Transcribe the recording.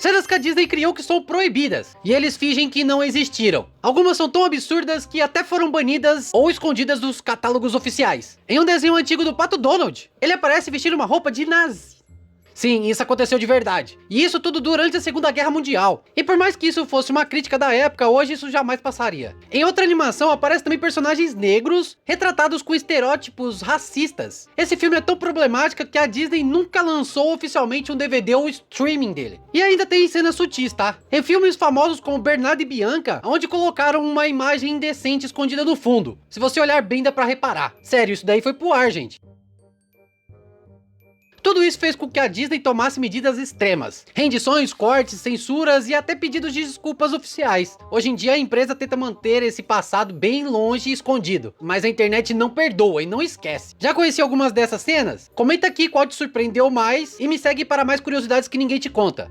Cenas que a Disney criou que são proibidas, e eles fingem que não existiram. Algumas são tão absurdas que até foram banidas ou escondidas dos catálogos oficiais. Em um desenho antigo do Pato Donald, ele aparece vestindo uma roupa de nazi. Sim, isso aconteceu de verdade. E isso tudo durante a Segunda Guerra Mundial. E por mais que isso fosse uma crítica da época, hoje isso jamais passaria. Em outra animação aparecem também personagens negros, retratados com estereótipos racistas. Esse filme é tão problemático que a Disney nunca lançou oficialmente um DVD ou streaming dele. E ainda tem cenas sutis, tá? Em filmes famosos como Bernardo e Bianca, onde colocaram uma imagem indecente escondida no fundo. Se você olhar bem dá pra reparar. Sério, isso daí foi pro ar, gente. Tudo isso fez com que a Disney tomasse medidas extremas. Rendições, cortes, censuras e até pedidos de desculpas oficiais. Hoje em dia a empresa tenta manter esse passado bem longe e escondido. Mas a internet não perdoa e não esquece. Já conheci algumas dessas cenas? Comenta aqui qual te surpreendeu mais e me segue para mais curiosidades que ninguém te conta.